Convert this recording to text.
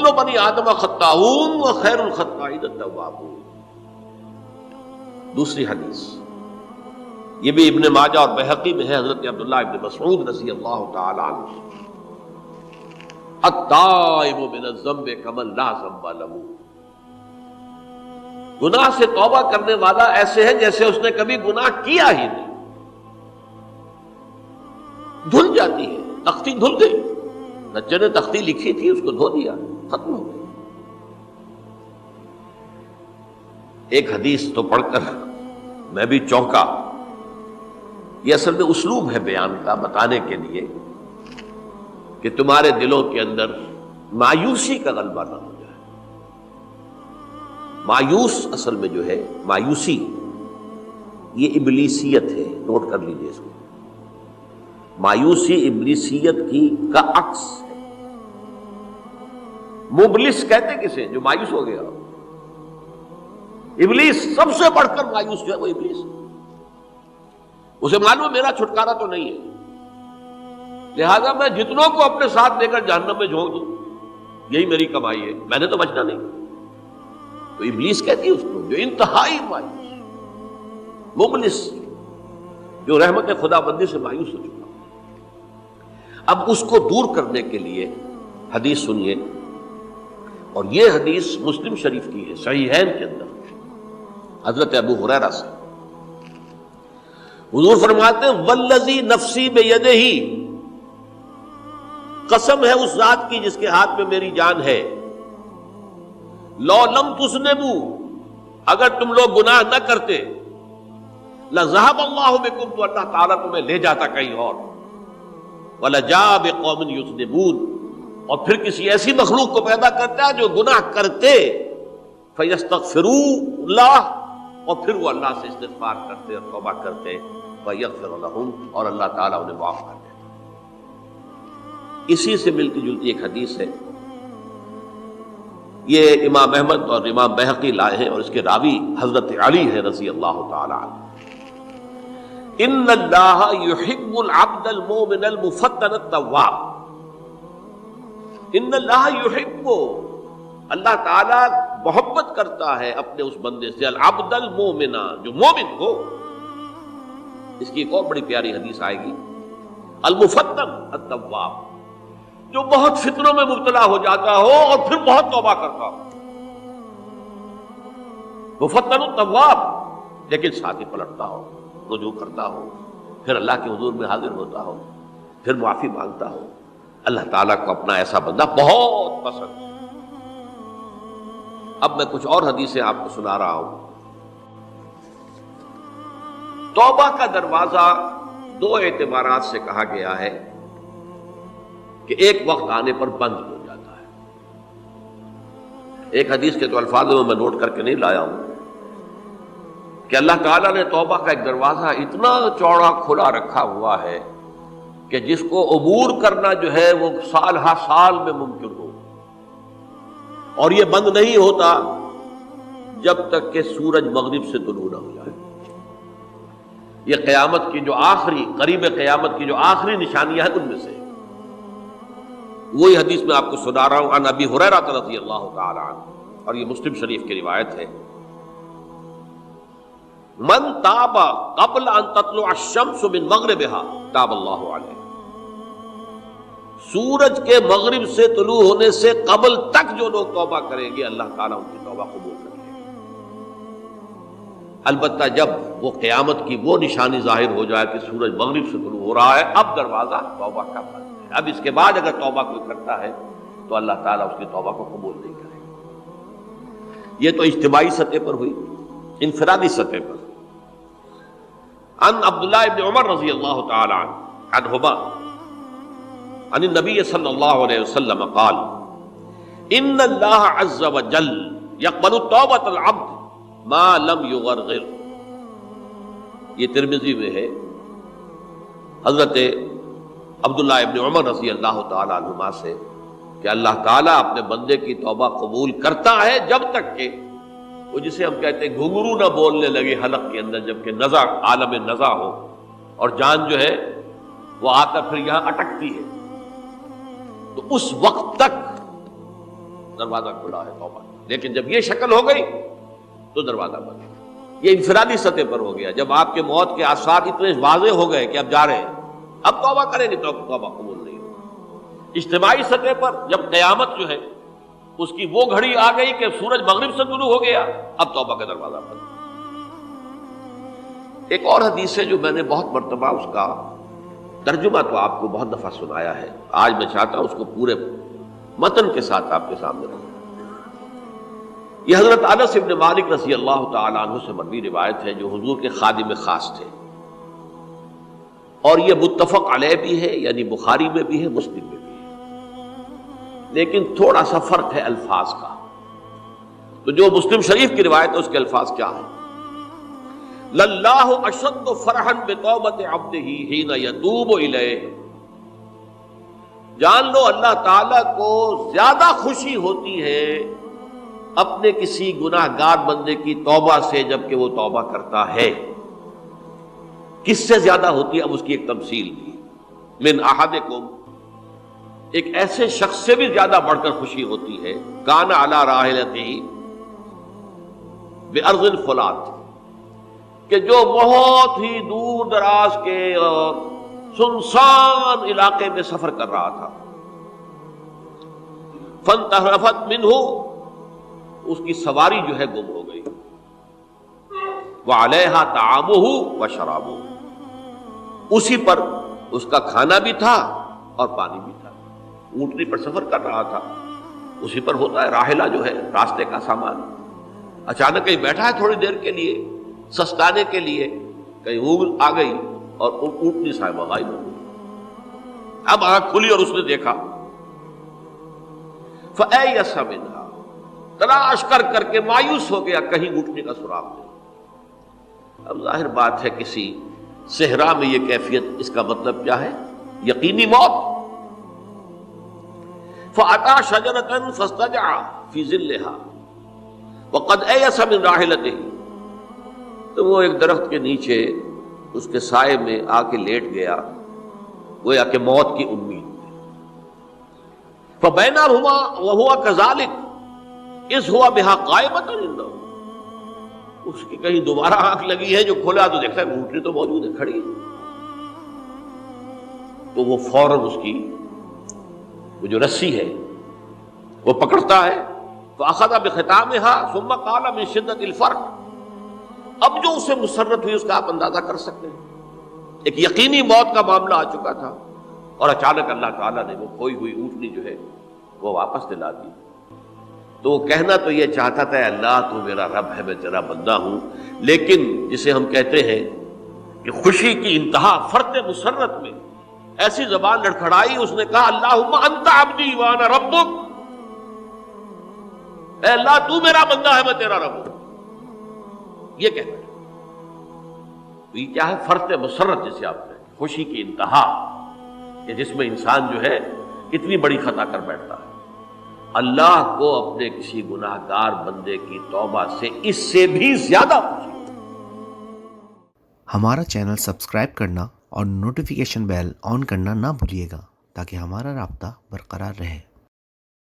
کل بنی آدم خطاؤون وخیر الخطائین التوابون۔ دوسری حدیث یہ بھی ابن ماجہ اور بہقی میں ہے، حضرت عبداللہ ابن مسعود رضی اللہ تعالی عنہ، التائب من الذنب کمن لا ذنب له، گناہ سے توبہ کرنے والا ایسے ہے جیسے اس نے کبھی گناہ کیا ہی نہیں۔ دھل جاتی ہے، تختی دھل گئی، بچے نے تختی لکھی تھی اس کو دھو دیا، ختم ہو گئی۔ ایک حدیث تو پڑھ کر میں بھی چونکا، یہ اصل میں اسلوب ہے بیان کا، بتانے کے لیے کہ تمہارے دلوں کے اندر مایوسی کا غلبہ نہ ہو جائے۔ مایوس اصل میں جو ہے مایوسی یہ ابلیسیت ہے، نوٹ کر لیجیے اس کو۔ مایوسی ابلیسیت کا عکس ہے۔ مبلس کہتے کسے؟ جو مایوس ہو گیا۔ ابلیس سب سے بڑھ کر مایوس جو ہے وہ ابلیس ہے۔ اسے معلوم میرا چھٹکارا تو نہیں ہے، لہذا میں جتنوں کو اپنے ساتھ لے کر جہنم میں جھونک دوں یہی میری کمائی ہے، میں نے تو بچنا نہیں۔ تو ابلیس کہتی ہے اس کو جو انتہائی مایوس، مبلس، جو رحمت خدا بندی سے مایوس ہو چکا۔ اب اس کو دور کرنے کے لیے حدیث سنیے، اور یہ حدیث مسلم شریف کی ہے، صحیحین کے اندر، حضرت ابو ہریرہ سے۔ حضور فرماتے ہیں والذی نفسی بیدہ، قسم ہے اس ذات کی جس کے ہاتھ میں میری جان ہے، لو لم تذنبوا، اگر تم لوگ گناہ نہ کرتے، لذهب اللہ بکم، تو اللہ تعالیٰ تمہیں لے جاتا کہیں اور، وَلَجَاءَ بِقَوْمٍ يُذْنِبُونَ، اور پھر کسی ایسی مخلوق کو پیدا کرتا ہے جو گناہ کرتے، فَيَسْتَغْفِرُوا اللَّهَ، اور پھر وہ اللہ سے استغفار کرتے اور توبہ کرتے، فَيَغْفِرُ لَهُمْ، اور اللہ تعالیٰ انہیں معاف کر دیتا۔ اسی سے ملتی جلتی ایک حدیث ہے، یہ امام احمد اور امام بہقی لائے ہیں، اور اس کے راوی حضرت علی ہے رضی اللہ تعالی عنہ۔ ان اللہ یحب العبد المؤمن المفتن التواب، ان اللہ یحب، اللہ تعالی محبت کرتا ہے اپنے اس بندے سے، العبد المؤمن، جو مومن ہو۔ اس کی ایک اور بڑی پیاری حدیث آئے گی، المفتن التواب، جو بہت فتنوں میں مبتلا ہو جاتا ہو اور پھر بہت توبہ کرتا ہو، مفتن التواب، لیکن ساتھ ہی پلٹتا ہو، رجوع کرتا ہو، پھر اللہ کے حضور میں حاضر ہوتا ہو، پھر معافی مانگتا ہو۔ اللہ تعالیٰ کو اپنا ایسا بندہ بہت پسند ہے۔ اب میں کچھ اور حدیثیں آپ کو سنا رہا ہوں۔ توبہ کا دروازہ دو اعتبارات سے کہا گیا ہے کہ ایک وقت آنے پر بند ہو جاتا ہے۔ ایک حدیث کے تو الفاظوں میں نوٹ کر کے نہیں لایا ہوں کہ اللہ تعالیٰ نے توبہ کا ایک دروازہ اتنا چوڑا کھلا رکھا ہوا ہے کہ جس کو عبور کرنا جو ہے وہ سال ہر سال میں ممکن ہو، اور یہ بند نہیں ہوتا جب تک کہ سورج مغرب سے طلوع نہ ہو جائے۔ یہ قیامت کی جو آخری، قریب قیامت کی جو آخری نشانیاں ہیں ان میں سے وہی حدیث میں آپ کو سنا رہا ہوں، عن ابی ہریرہ رضی اللہ تعالی عنہ، اور یہ مسلم شریف کی روایت ہے، من تاب قبل ان تطلع الشمس من مغربها تاب اللہ علیہ، سورج کے مغرب سے طلوع ہونے سے قبل تک جو لوگ توبہ کریں گے اللہ تعالیٰ ان کی توبہ قبول کریں گے۔ البتہ جب وہ قیامت کی وہ نشانی ظاہر ہو جائے کہ سورج مغرب سے طلوع ہو رہا ہے، اب دروازہ توبہ کا بند ہے۔ اب اس کے بعد اگر توبہ کوئی کرتا ہے تو اللہ تعالیٰ اس کی توبہ کو قبول نہیں کرے گا۔ یہ تو اجتماعی سطح پر ہوئی، انفرادی سطح پر۔ عن عبداللہ ابن عمر رضی اللہ تعالی عنہما عن النبی صلی اللہ علیہ وسلم قال ان اللہ عز وجل یقبل توبۃ العبد ما لم یغرغر، یہ ترمذی میں ہے، حضرت عبداللہ ابن عمر رضی اللہ تعالی عنہما سے کہ اللہ تعالیٰ اپنے بندے کی توبہ قبول کرتا ہے جب تک کہ وہ جسے ہم کہتے ہیں گھنگرو نہ بولنے لگے حلق کے اندر، جبکہ نزع، عالم نزع ہو اور جان جو ہے وہ آ کر پھر یہاں اٹکتی ہے، تو اس وقت تک دروازہ کھلا ہے توبہ، لیکن جب یہ شکل ہو گئی تو دروازہ بند۔ یہ انفرادی سطح پر ہو گیا، جب آپ کے موت کے آثار اتنے واضح ہو گئے کہ اب جا رہے ہیں، اب توبہ کریں گے تو توبہ قبول نہیں ہوگی۔ اجتماعی سطح پر جب قیامت جو ہے اس کی وہ گھڑی آ گئی کہ سورج مغرب سے طلوع ہو گیا، اب توبہ کا دروازہ بند۔ ایک اور حدیث ہے جو میں نے بہت مرتبہ اس کا ترجمہ تو آپ کو بہت دفعہ سنایا ہے، آج میں چاہتا ہوں اس کو پورے متن کے ساتھ آپ کے سامنے رکھوں۔ یہ حضرت انس بن مالک رضی اللہ تعالیٰ عنہ سے مروی روایت ہے، جو حضور کے خادم خاص تھے، اور یہ متفق علیہ بھی ہے، یعنی بخاری میں بھی ہے، مسلم میں بھی ہے، لیکن تھوڑا سا فرق ہے الفاظ کا۔ تو جو مسلم شریف کی روایت ہے اس کے الفاظ کیا ہیں؟ للہ اشد فرحا بتوبۃ عبدہ حین یتوب الیہ، جان لو اللہ تعالیٰ کو زیادہ خوشی ہوتی ہے اپنے کسی گناہ گار بندے کی توبہ سے جبکہ وہ توبہ کرتا ہے۔ کس سے زیادہ ہوتی ہے؟ اب اس کی ایک تمثیل دی، من احدکم، ایک ایسے شخص سے بھی زیادہ بڑھ کر خوشی ہوتی ہے، کان علی راحلتہ بارض الفلات، کہ جو بہت ہی دور دراز کے اور سنسان علاقے میں سفر کر رہا تھا، فانتحرفت منہ، اس کی سواری جو ہے گم ہو گئی، وعلیہا طعامہ وشرابہ، اسی پر اس کا کھانا بھی تھا اور پانی بھی تھا، اونٹنی پر سفر کر رہا تھا، اسی پر ہوتا ہے راحلہ جو ہے راستے کا سامان، اچانک کہیں بیٹھا ہے تھوڑی دیر کے لیے سستانے کے لیے، کہیں اونگ آ گئی اور اونٹنی صاحبہ غائب ہو گئی۔ اب آنکھ کھلی اور اس نے دیکھا، فَأَيَّسَ مِنْهَا، تلاش کر کر کے مایوس ہو گیا، کہیں اونٹنی کا سراغ نہیں۔ اب ظاہر بات ہے کسی صحرا میں یہ کیفیت، اس کا مطلب کیا ہے؟ یقینی موت۔ فَأَتَى شَجَرَةً فَاسْتَجَعَ فِي ظِلِّهَا وَقَدْ أَيَسَ مِنْ رَاحِلَتِهِ، تو وہ ایک درخت کے نیچے اس کے سائے میں آ کے لیٹ گیا، گویا کہ موت کی امید تھی۔ فَبَيْنَهُمَا وَهُوَ كَذَلِكَ إِذْ هُوَ بِهَا قَائِمَةٌ عِندَهُ، اس کی کہیں دوبارہ آنکھ لگی ہے، جو کھولا تو دیکھتا ہے اونٹنی تو موجود ہے، کھڑی ہے، تو وہ فوراً اس کی وہ جو رسی ہے وہ پکڑتا ہے، فَأَخَذَ بِخِتَامِهَا ثُمَّ قَالَ مِن شِدَّةِ الْفَرْقِ، اب جو اسے مسرت ہوئی اس کا آپ اندازہ کر سکتے ہیں، ایک یقینی موت کا معاملہ آ چکا تھا، اور اچانک اللہ تعالیٰ نے وہ کھوئی ہوئی اونٹنی جو ہے وہ واپس دلا دی۔ تو وہ کہنا تو یہ چاہتا تھا، اللہ تو میرا رب ہے، میں تیرا بندہ ہوں، لیکن جسے ہم کہتے ہیں کہ خوشی کی انتہا فرط مسرت میں ایسی زبان لڑکھڑائی، اس نے کہا اللہم انت عبدی وانا ربک، اے اللہ تو میرا بندہ ہے، میں تیرا رب ہوں، یہ کہنا ہے۔ تو یہ کیا ہے؟ فرط مسرت، جسے آپ نے خوشی کی انتہا، کہ جس میں انسان جو ہے اتنی بڑی خطا کر بیٹھتا ہے۔ اللہ کو اپنے کسی گناہ گار بندے کی توبہ سے اس سے بھی زیادہ خوشی۔ ہمارا چینل سبسکرائب کرنا اور نوٹیفیکیشن بیل آن کرنا نہ بھولیے گا، تاکہ ہمارا رابطہ برقرار رہے۔